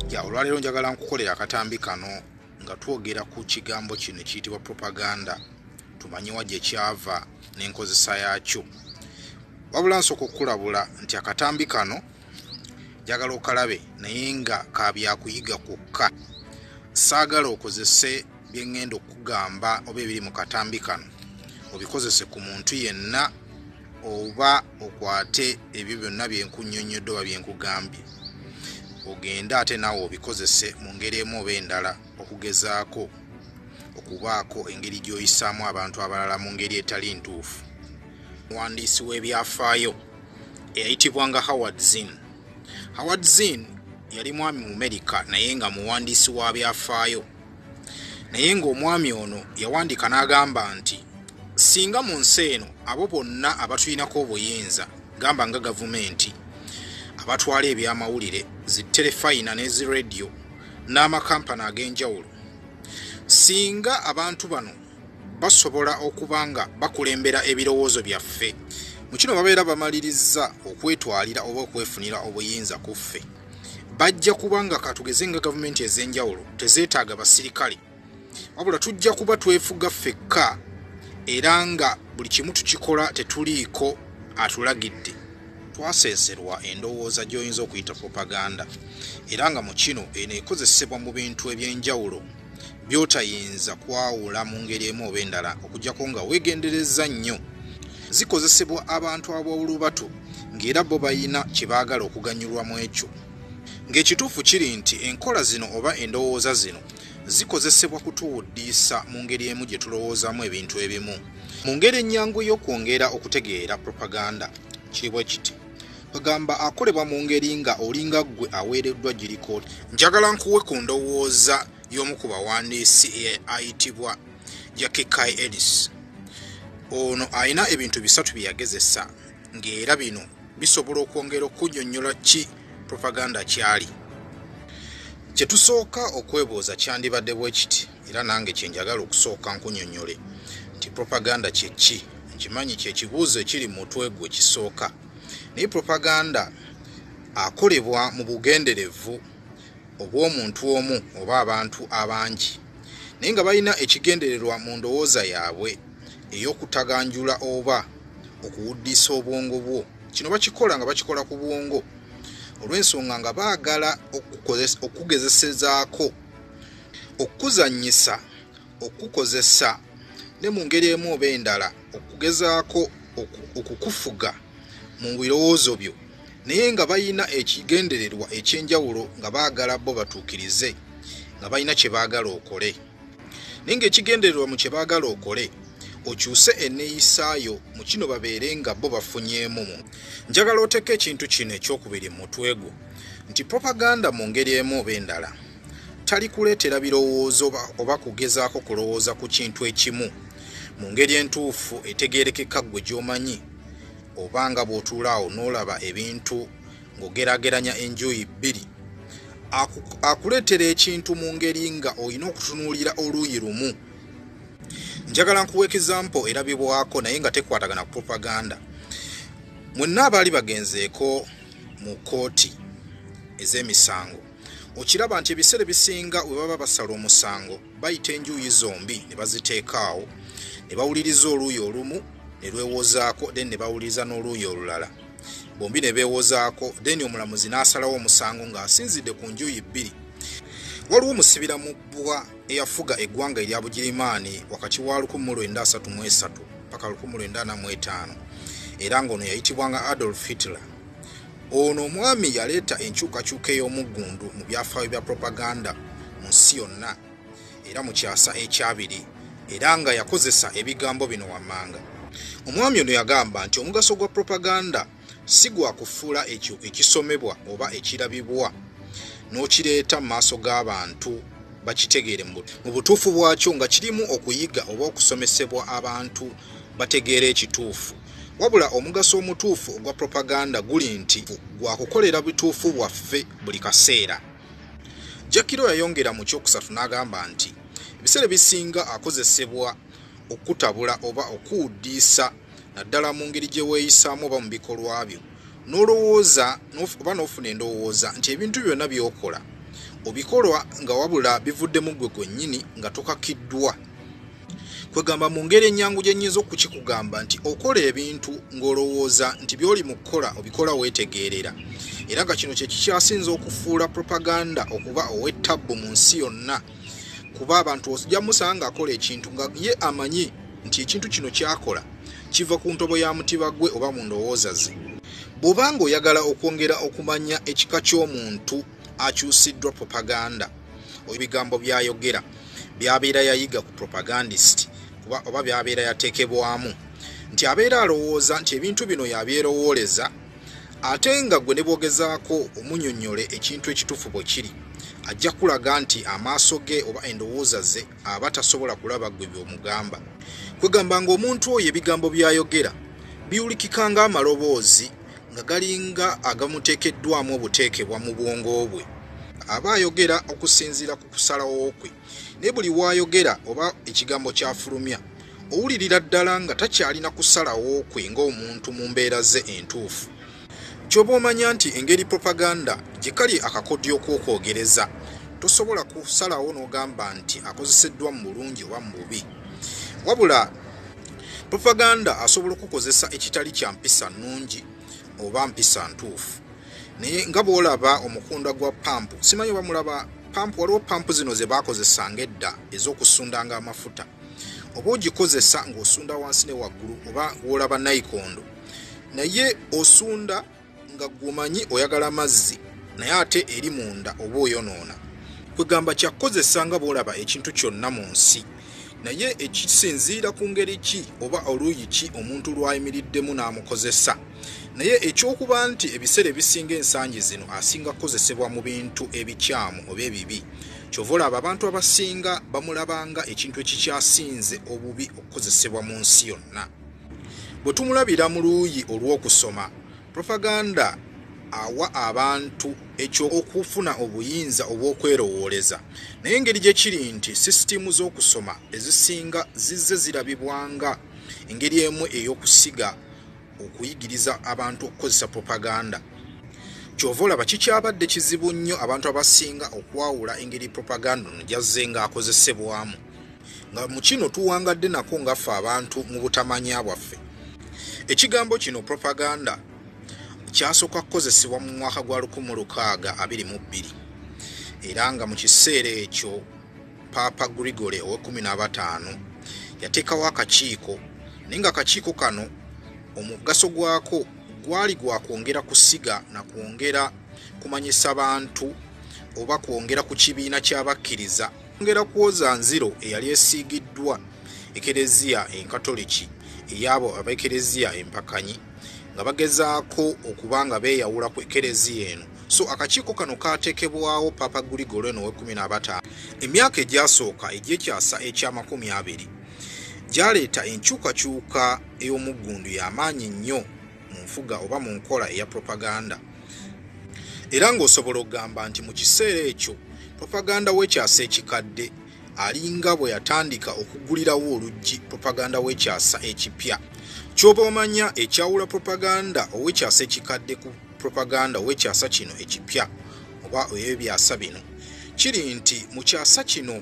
Ya olwaleero njagala nkukolera akatambi kano nga twogera ku kigambo kino kiyitibwa propaganda. Tumanyi wa gye kyava n'enkozesa yaakyo. Wabula nsooka okukulabula nti akatambi kano njagala okalabe naye nga ka byakuyiga kwokka. Saagala okozese bye ŋŋenda okugamba oba ebiri mu katambi kano obikozese ku muntu yenna oba okwate ebyo byonna bye nkunnyonnyodde oba bye nkugambye. Ogenda ate naawe obikozese mu ngeri emu oba endala okugezaako okubaako engeri gy'oyisaamu abantu abalala mu ngeri etali ntuufu. Omuwandiisi w'ebyafaayo eyayitibwanga Howard Zinn. Howard Zinn yali mwami mu Amerika naye nga muwandiisi wa byafaayo. Naye ng'omwami ono yawandiika n'agamba nti singa mu nsi eno abo bonna abatulinako obuyinza gamba nga gavumenti abatwala ebyamawulire zi telefayina n'ezi radio n'amakampani ag'enjawulo, singa abantu bano basobola okuba nga bakulembera ebirowoozo byaffe mu kino babeera bamaliriza okwetwalira oba okwefunira obuyinza ku ffe, bajja kuba nga katugeze nga gavumenti ez'enjawulo tezeetaaga basirikale, wabula tujja kuba twefuga ffekka era nga buli kimu tukikola tetuliiko atulagidde. Twaseeserwa endowooza gy'oyinza okuyita propaganda era nga mu kino eno ekozesebwa mu bintu eby'enjawulo by'otayinza kwawula mu ngeri emu oba endala okuggyako nga weegendereza nnyo. Zikozesebwa abantu ab'olubatu ng'era bo bayina kye baagala okuganyulwa mu ekyo. Ng'ekituufu kiri nti enkola zino oba endowooza zino zikozesebwa kutuwuddiisa mu ngeri emu gye tulowoozaamu ebintu ebimu. Mu ngeri ennyangu y'okwongera okutegeera propaganda kiri bwe kiti. Bagamba akolebwa mu ngeri nga olinga ggwe aweereddwa girikooti. Njagala nkuwe ku ndowooza y'omu ku bawandiisi ayitibwa Kkoma. Ono alina ebintu bisatu bye yagezesa ng'era bino bisobola okwongera okunnyonnyola ki propaganda kyali. Kye tusooka okwebuuza kyandibadde bwe kiti era nange kye njagala okusooka nkunnyonnyole nti propaganda kye ki. Nkimanyi kye kibuuzo ekiri mu mutwe gwe kisooka. Naye propaganda akolebwa mu bugenderevu obw'omuntu omu oba abantu abangi naye nga balina ekigendererwa mu ndowooza yaabwe ey'okutaganjula oba okuwuddisa obwongo bwo. Kino bakikola nga bakikola ku bwongo olw'ensonga nga baagala okugezesezaako okuzannyisa okukozesa ne mu ngeri emu oba endala okugezaako okukufuga mu birowoozo byo naye nga balina ekigendererwa eky'enjawulo nga baagala bo batuukirize nga balina kye baagala okole. Naye ng'ekigendererwa mu kye baagala okole okyuse enneeyisaayo mu kino babeere nga bo bafunyeemu. Njagala oteeka ekintu kino ekyokubiri mu mutwe gwo nti propaganda mu ngeri emu oba endala tali kuleetera birowoozo oba kugezaako kulowooza ku kintu ekimu mu ngeri entuufu etegeerekeka ggwe gy'omanyi oba nga bw'otuula awo n'olaba ebintu ng'ogerageranya enjuuyi bbiri. Akuleetera ekintu mu ngeri nga olina okutunuulira oluuyi lumu. Njagala nkuwa ekizampo erabibwako naye nga tekwatagana ku propaganda. Mwenna abaali bagenzeeko mu kooti ez'emisango okiraba nti ebiseera bisinga we baba basala omusango bayita enjuuyi zombi ne baziteekaawo ne bawuliriza oluuyi olumu ne lwewozaako then ne bawuliriza n'oluuyi olulala. Bombi ne beewozaako then omulamuzi n'asalawo omusango ng'asinzidde ku njuuyi bbiri. Waliwo omusibira mu bbwa eyafuga eggwanga erya Bugirimaani wakati wa 1933 ppaka 1945 era ng'ono yayitibwanga Adolf Hitler. Ono omwami yaleeta enkyukakyuka ey'omuggundu mu byafaayo bya propaganda mu nsi yonna era mu kyasa ekyabiri era nga yakozesa ebigambo bino wammanga. Omwami ono yagamba nti omugaso gwa propaganda si gwa kufuula ekyo ekisomebwa oba ekirabibwa n'okireeta mu maaso g'abantu bakitegeere mu butuufu bwakyo nga kirimu okuyiga oba okusomesebwa abantu bategeera ekituufu. Wabula omugaso omutuufu ogwa propaganda guli nti gwa kukolera bituufu bwaffe buli kaseera. Jakiro yayongera mu kyokusatu n'agamba nti ebiseera bisinga akozesebwa okutabula oba okuwuddiisa naddala mu ngeri gye weeyisaamu oba mu bikolwa byo n'olowooza oba n'ofuna endowooza nti ebintu byonna by'okola obikolwa nga wabula bivuddemu ggwe gwennyini nga tokakiddwa. Kwegamba mu ngeri ennyangu gye nnyinza okukikugamba nti okola ebintu ng'olowooza nti by'oli mu kukola obikola weetegeerera, era nga kino kye kikyasinza okufuula propaganda okuba ow'ettabbu mu nsi yonna, kuba abantu ojja musanga akola ekintu nga ye amanyi nti ekintu kino kyakola kiva ku ntobo ya mutiba gwe oba mu ndowooza ze. Bw'obanga oyagala okwongera okumanya ekika ky'omuntu akyusiddwa propaganda, ebigambo by'ayogera byabeera yayiga ku propagandist oba byabeera yateekebwamu, nti abeera alowooza nti ebintu bino yabyerowooleza, ate nga gwe ne bwogezaako omunnyonnyole ekintu ekituufu bwe kiri, ajja kulaga nti amaaso ge oba endowooza ze aba tasobola kulaba gwe by'omugamba. Kwegamba ng'omuntu oyo ebigambo by'ayogera biwulikika ng'amaloboozi nga galinga agamuteekeddwamu obuteekebwa mu bwongo bwe. Aba ayogera okusinziira ku kusalawo kwe, ne buli w'ayogera oba ekigambo ky'afulumya owulirira ddala nga takyalina kusalawo kwe ng'omuntu mu mbeera ze entuufu. Ky'oba omanya nti engeri propaganda gye kali akakodyo k'okwogereza, tosobola kusalawo n'ogamba nti akozeseddwa mu bulungi oba mu bubi. Wabula propaganda asobola okukozesa ekitali kya mpisa nnungi oba mpisa ntuufu. Naye nga bw'olaba omukunda gwa pampu, simanyi oba mulaba pampu, waliwo pampu zino ze baakozesanga edda ez'okusundanga amafuta. Oba ogikozesa ng'osunda wansi ne waggulu, oba w'olaba nayikondo, naye osunda nga gumanyi oyagala mazzi naye ate eri munda oba oyonoona. Kwegamba kyakozesa nga bw'olaba ekintu kyonna mu nsi, naye ekisinziira ku ngeri ki oba oluuyi ki omuntu lw'ayimiriddemu n'amukozesa. Naye ekyokuba nti ebiseera ebisinga ensangi zino asinga kukozesebwa mu bintu ebikyamu oba ebibi, kyova olaba abantu abasinga bamulabanga ekintu ekikyasinze obubi okukozesebwa mu nsi yonna. Bwe tumulabira mu luuyi olw'okusoma, propaganda awa abantu eky'okufuna obuyinza obw'okwerowooleza, naye engeri gye kiri nti sisitimu z'okusoma ezisinga zizze zirabibwanga engeri emu ey'okusiga okuyigiriza abantu okukozesa propaganda. Kyova olaba kikyabadde kizibu nnyo abantu abasinga okwawula engeri propaganda ono gyazze ng'akozesebwamu, nga mu kino tuwangadde nako ngaffe abantu mu butamanya bwaffe. Ekigambo kino propaganda kyasooka kukozesebwa mu mwaka gwa 1622 era nga mu kiseera ekyo Papa Grigore ow'e15 yateekawo akakiiko, naye nga akakiiko kano omugaso gwako gwali gwa kwongera kusiga na kwongera kumanyisa bantu oba kwongera ku kibiina ky'abakkiriza, kwongera kwoza nziro eyali esiigiddwa ekereziya enkatoliki eyabo abekereziya empakanyi, nga bagezaako okuba nga beeyawula ku ekereziya eno. So akakiiko kano kaateekebwawo Papa Grigore ow'e15. Emyaka egyasooka egy'ekyasa ekya20 gyaleeta enkyukakyuka ey'omuggundu y'amaanyi nnyo mu nfuga oba mu nkola eya propaganda. Era ng'osobola okugamba nti mu kiseera ekyo propaganda w'ekyasa ekikadde alinga bwe yatandika okugulirawo oluggi propaganda w'ekyasa ekipya. Ky'oba omanya ekyawula propaganda ow'ekyasa ekikadde ku propaganda ow'ekyasa kino ekipya oba ey'ebyasa bino, kiri nti mu kyasa kino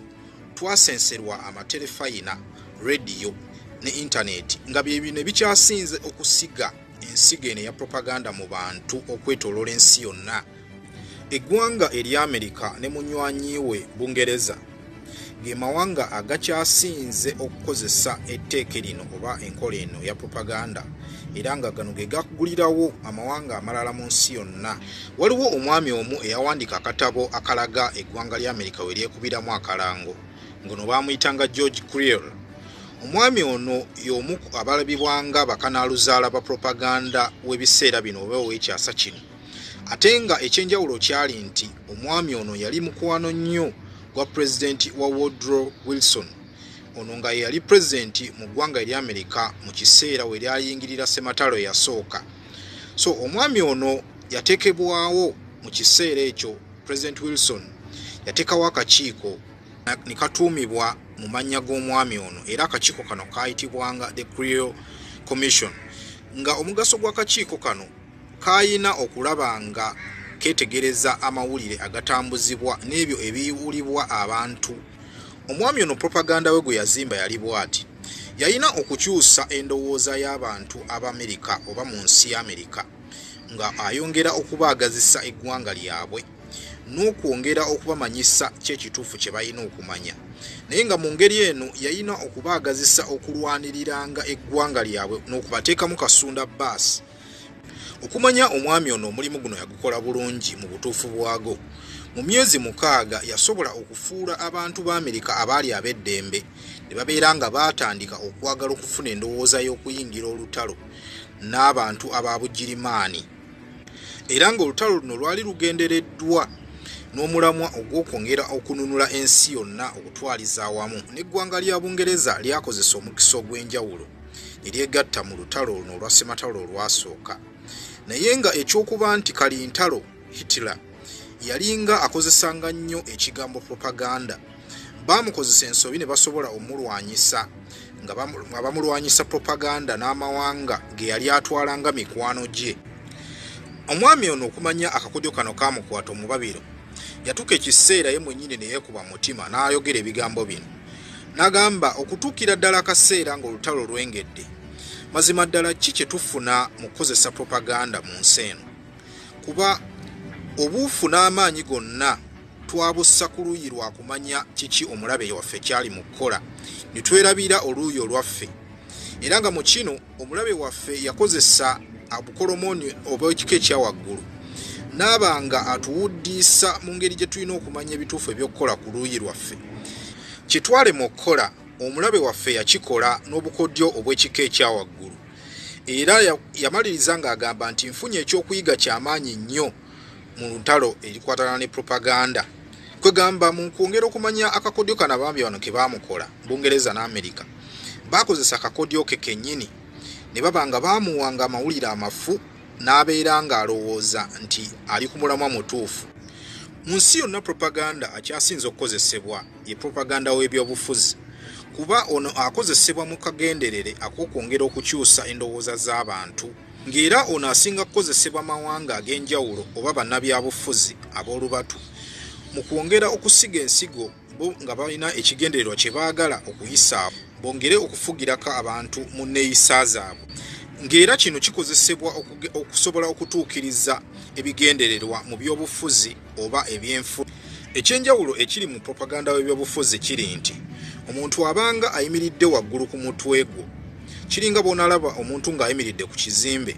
twasenserwa amaterefayina, rediyo ne intaneti nga bye bino ebikyasinze okusiga ensigo eno ya propaganda mu bantu okwetooloola ensi yonna. Eggwanga erya Amerika ne munywanyi we Bungereza ge mawanga agakyasinze okukozesa etteeke lino oba enkola eno ya propaganda, era nga gano ge gakugulirawo amawanga amalala mu nsi yonna. Waliwo omwami omu eyawandiika akatabo akalaga eggwanga lya Amerika we lyekubiramu akalango, ngono baamuyitanga George Creel. Omwami ono y'omu abalabibwanga bakanaaluzaala ba propaganda w'ebiseera bino oba ow'ekyasa kino, ate nga ekyenjawulo kyali nti omwami ono yali mukwano nnyo gwa pulezidenti wa Woodrow Wilson, ono nga yali pulezidenti mu ggwanga erya Amerika mu kiseera we lyayingirira ssematalo eyasooka. So omwami ono yateekebwawo mu kiseera ekyo, President Wilson yateekawo akakiiko ne katuumibwa mu mannya g'omwami ono, era akakiiko kano kaayitibwanga the Creel Commission, nga omugaso gw'akakiiko kano kaayina okulaba nga ketegereza amawulire agatambuzibwa n'ebyo ebiwulibwa abantu. Omwami ono propaganda we gwe yazimba yali bw'ati: yalina okukyusa endowooza y'abantu ab'Amerika oba mu nsi y'Amerika nga ayongera okubaagazisa eggwanga lyabwe n'okwongera okubamanyisa kyekituufu kye balina okumanya. Naye nga mu ngeri eno yalina okubaagazisa okulwaniriranga eggwanga lyabwe n'okubateekamu kasunda baasi. Okumanya omwami ono omulimu guno yagukola bulungi mu butuufu bwago. Mu myezi 6 yasobola okufuula abantu b'Amerika abaali ab'eddembe ne babeera nga baatandika okwagala okufuna endowooza y'okuyingira olutalo n'abantu ababugirimaani. Era ng'olutalo luno lwali lugendereddwa n'omulamwa ogw'okwongera okununula ensi yonna okutwaliza awamu, n'eggwanga lya Bungereza lyakozesa omukisa ogw'enjawulo ne lyegatta mu lutalo luno olwa ssematalo olwasooka. Naye nga ekyokuba nti kali ntalo Hitler yalinga akozesanga nnyo ekigambo propaganda, baamukozesa ensobi ne basobola omulwanyisa nga bamulwanyisa propaganda n'amawanga ge yali atwalanga mikwano gye. Omwami ono okumanya akakodyo kano kaamukwata omubabiro, yatuuka ekiseera ye mwennyini ne yeekuba mutima n'ayogera ebigambo bino. N'agamba okutuukira ddala akaseera ng'olutalo lwengedde, mazima ddala ki kye tufuna mu kukozesa propaganda mu nsi eno? Kuba obuufu n'amaanyi gonna twabussa ku luuyi lwa kumanya kiki omulabe waffe kyali mu kukola, ne twerabira oluuyi olwaffe. Era nga mu kino omulabe waffe yakozesa abukolomooni obw'ekika ekyawaggulu, n'abanga atuwuddiisa mu ngeri gye tulina okumanya ebituufu eby'okukola ku luuyi lwaffe. Kitwale mu kukola omulabe waffe yakikola n'obukodyo obw'ekika ekyawaggulu. Era yamaliriza ng'agamba nti nfunye ekyokuyiga ky'amaanyi nnyo mu ntalo erikwatana ne propaganda. Kwegamba mu kwongera okumanya akakodyo kano abambi bano ke baamukola Bungereza n'Amerika, baakozesa akakodyo ke kennyini ne baba nga baamuwanga amawulire amafu n'abeera ng'alowooza nti ali ku mulamwa mutuufu. Mu nsi yonna propaganda akyasinze okukozesebwa ye propaganda w'ebyobufuzi, kuba ono akozesebwa mu kagenderere ak'okwongera okukyusa endowooza z'abantu, ng'era ono asinga kukozesebwa mawanga ag'enjawulo oba bannabyabufuzi ab'olubatu mu kwongera okusiga ensigo bo nga balina ekigendererwa kye baagala okuyisa bongere okufugirako abantu mu nneeyisa zaabwe, ng'era kino kikozesebwa okusobola okutuukiriza ebigendererwa mu byobufuzi oba ebyenfu. Ekyenjawulo ekiri mu propaganda w'ebyobufuzi kiri nti omuntu abanga ayimiridde waggulu ku mutwe gwo, kiringa bw'onalaba omuntu ng'ayimiridde ku kizimbe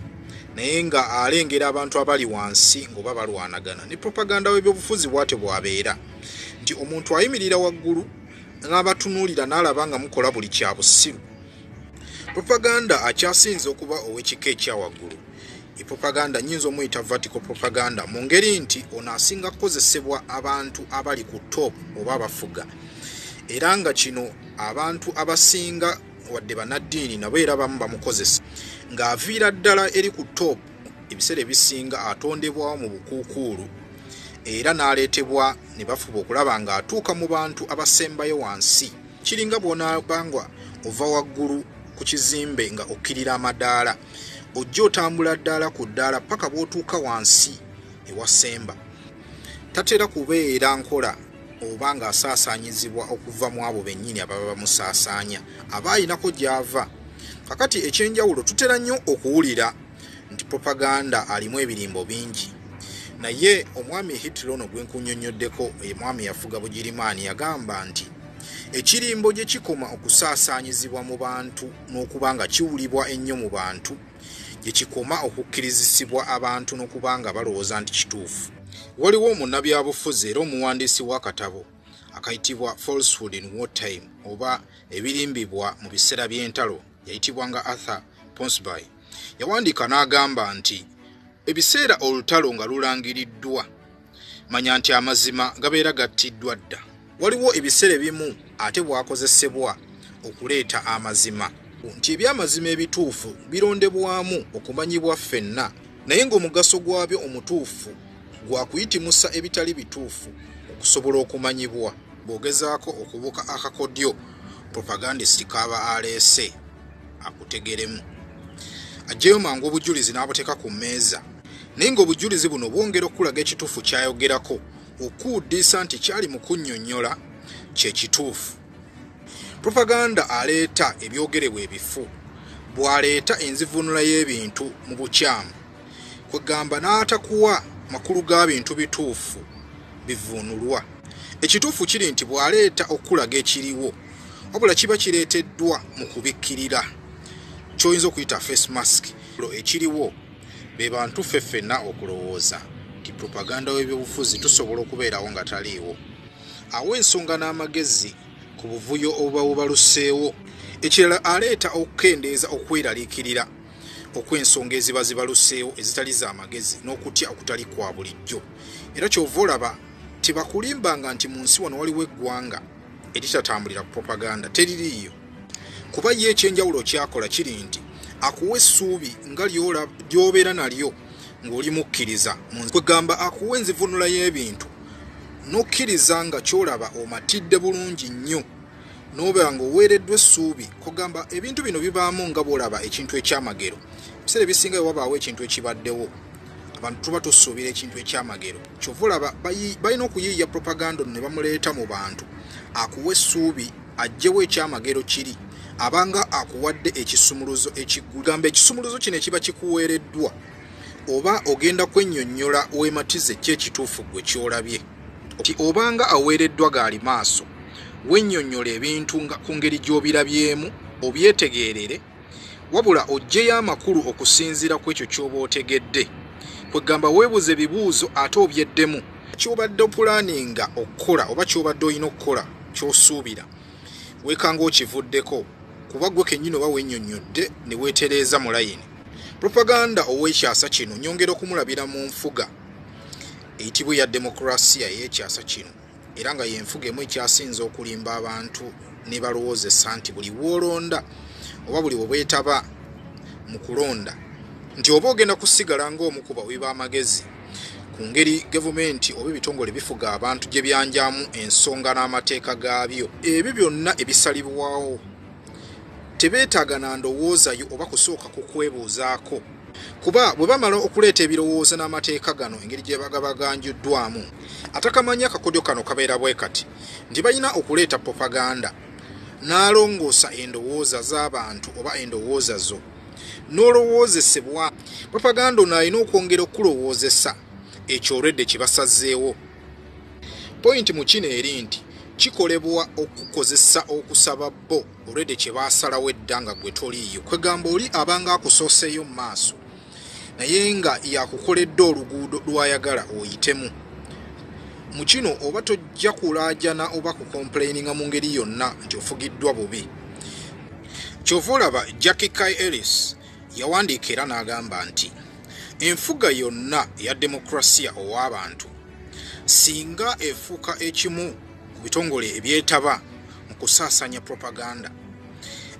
naye nga alengera abantu abali wansi ng'oba balwanagana. Ne propaganda w'ebyobufuzi bw'ate bwabeera nti omuntu ayimirira waggulu n'abatunuulira n'alaba nga mukola buli kya busiru. Propaganda akyasinze okuba ow'ekika ekyawaggulu ye propaganda nnyinza omuyita vertical propaganda, mu ngeri nti ono asinga kukozesebwa abantu abali ku top oba abafuga, era nga kino abantu abasinga wadde bannaddiini nabo era bamu bamukozesa, ng'aviira ddala eri ku top ebiseera ebisinga atondebwawo mu bukuukuulu era n'aleetebwa ne bafuba okulaba ng'atuuka mu bantu abasembayo wansi. Kiringa bw'onaabanga ova waggulu ku kizimbe nga okkirira amadaala, ojja otambula ddaala ku ddaala paka bw'otuuka wansi ewasemba. Tatera kubeera nkola oba ng'asaasaanyizibwa okuva mu abo bennyini ababa bamusaasaanya aba ayinako gy'ava. Kakati ekyenjawulo tutera nnyo okuwulira nti propaganda alimu ebirimbo bingi, naye omwami Hitler ono gwe nkunnyonnyoddeko, omwami yafuga Bugirimaani, yagamba nti ekirimbo gye kikoma okusaasaanyizibwa mu bantu n'okuba nga kiwulibwa ennyo mu bantu, gye kikoma okukkirizisibwa abantu n'okuba nga balowooza nti kituufu. Waliwo munnabyabufuzi era omuwandiisi w'akatabo akayitibwa Falsehood in Wartime oba ebirimbibwa mu biseera by'entalo, yayitibwanga Arthur Ponsonby. Yawandiika n'agamba nti ebiseera olutalo nga lulangiriddwa, manya nti amazima gabeera gattiddwa dda. Waliwo ebiseera ebimu ate bwakozesebwa okuleeta amazima, nti ebyamazima ebituufu birondebwamu okumanyibwa ffenna, naye ng'omugaso gwabyo omutuufu gwa kuyitimusa ebitali bituufu okusobola okumanyibwa. Bw'ogezaako okubuka akakodyo propagandist kaba aleese akutegeremu, ajjeyo mangu obujulizi n'abuteeka ku mmeeza, naye ng'obujulizi buno bwongera okulaga ekituufu kyayogerako okuuddiisa nti kyali mu kunnyonnyola kye kituufu. Propaganda aleeta ebyogerebwa ebifu, bw'aleeta enzivunula y'ebintu mu bukyamu, kwegamba n'atakuwa makulu g'abintu bituufu bivunulwa. Ekituufu kiri nti bw'aleeta okulaga ekiriwo, wabula kiba kireeteddwa mu kubikkirira, ky'oyinza okuyita face mask. Ekiriwo be bantu ffenna okulowooza nti propaganda w'ebyobufuzi tusobola okubeerawo nga taliiwo. Awo ensonga n'amagezi ku buvuyo obuba bubaluseewo. Ekirala aleeta okukendeeza okweraliikirira okw'ensonga eziba zibaluseewo ezitali z'amagezi n'okutya okutali kwa bulijjo. Era ky'ova olaba tebakulimbanga nti mu nsi wano waliwo eggwanga eritatambulira ku propaganda, teririiyo. Kuba ye ekyenjawulo kyakola kiri nti akuwa essuubi nga ly'obeera nalyo ng'oli mukkiriza. Kwegamba akuwa enzivunula y'ebintu n'okkiriza nga ky'olaba omatidde bulungi nnyo n'obeera ng'oweereddwa essuubi. Kugamba ebintu bino bibaamu nga bw'olaba ekintu ekyamagero. Ebiseera ebisinga wabaawo ekintu ekibaddewo, abantu tuba tusuubira ekintu ekyamagero. Ky'ova olaba balina okuyiiya propaganda ne bamuleeta mu bantu, akuwa essuubi aggyewo ekyamagero kiri, abanga akuwadde ekisumuluzo ekigamba ekisumuluzo kino ekiba kikuweereddwa, oba ogenda kwennyonnyola weematize ki ekituufu gwe ky'olabye. Obanga aweereddwa gaali maaso, wennyonnyola ebintu nga ku ngeri gy'obirabyemu, obyetegeerere, wabula oggyeyo amakulu okusinziira ku ekyo ky'oba otegedde. Kwegamba weebuze ebibuuzo ate obyeddemu. Ky'obadde opulaaninga okukola oba ky'obadde olina okukola ky'osuubira, weekanga okivuddeko, kuba gwe kennyini oba wennyonnyodde ne weetereeza mu layini. Propaganda ow'ekyasa kino nyongera okumulabira mu nfuga eyitibwa ya demokurasiya y'ekyasa kino, era nga y'enfuga emu ekyasinza okulimba abantu ne balowoozesa nti buli w'olonda oba buli bweetaba mu kulonda nti oba ogenda kusigala ng'omu ku bawi b'amagezi ku ngeri gavumenti oba ebitongole bifuga abantu gye byanjamu ensonga n'amateeka gaabyo. Ebyo byonna ebisalibwawo tebeetaaga na ndowoozayo oba kusooka kukwebuuzaako, kuba bwe bamala okuleeta ebirowoozo n'amateeka gano engeri gye bagabaganjuddwamu, atakamanya akakodyo kano kabeera bwe kati nti balina okuleeta propaganda n'alongoosa endowooza z'abantu oba endowooza zo n'olowoozesebwa. Propaganda ono alina okwongera okulowoozesa ekyo olwedde kibasazeewo. Pointi mu kino eri nti kikolebwa okukozesa okusaba bo olwedde kye baasalawo edda nga gwe toliiyo. Kwegamba oli abanga akusooseeyo mu maaso naye nga yakukoledde oluguudo lwayagala oyitemu. Mu kino oba tojja kulaajana oba kukomplaininga mu ngeri yonna nti ofugiddwa bubi. Ky'ova olaba Kkoma yawandiika era n'agamba nti enfuga yonna eya demokurasiya ow'abantu singa efuuka ekimu ku bitongole ebyetaba mu kusaasaanya propaganda,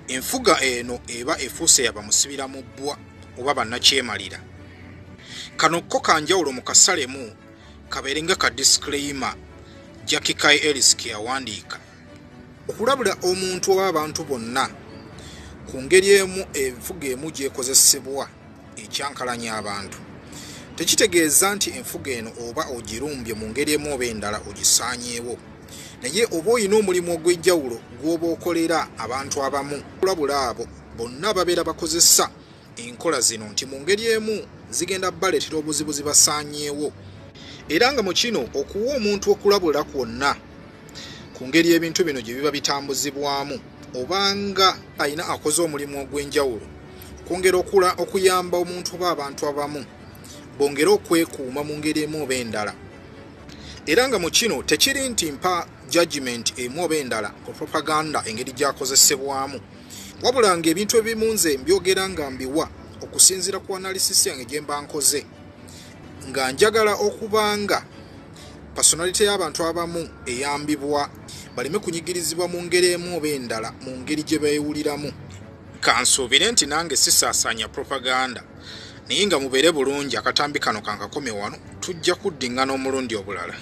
enfuga eno eba efuuse yabamusibira mu bbwa oba bannakyemalira. Kano ko kanjawulo mu kasalemu kabeere nga ka disclaimer Kkoma ke yawandiika okulabula omuntu oba abantu bonna ku ngeri emu enfuga emu gyekozesebwa ekyankalanya abantu. Tekitegeeza nti enfuga eno oba ogirumbye mu ngeri emu oba endala ogisaanyeewo, naye oba olina omulimu ogw'enjawulo gw'oba okolera abantu abamu, okulabula abo bonna babeera bakozesa enkola zino nti mu ngeri emu zigenda baleetera obuzibu zibasaanyeewo. Era nga mu kino okuwa omuntu okulabula kwonna ku ngeri ebintu bino gye biba bitambuzibwamu, obanga alina akoze omulimu ogw'enjawulo kwongera okuyamba omuntu oba abantu abamu bongera okwekuuma mu ngeri emu oba endala. Era nga mu kino tekiri nti mpa judgment emu oba endala ku propaganda engeri gyakozesebwamu, wabula nga ebintu ebimu nze mbyogera nga mbiwa okusinziira ku analysis yange gye mba nkoze, nga njagala okubanga personality y'abantu abamu eyambibwa baleme kunyigirizibwa mu ngeri emu oba endala mu ngeri gye beewuliramu. Kansuubire nti nange sisaasaanya propaganda, naye nga mubeere bulungi. Akatambi kano kankakome wano, tujja kuddingana omulundi obulala.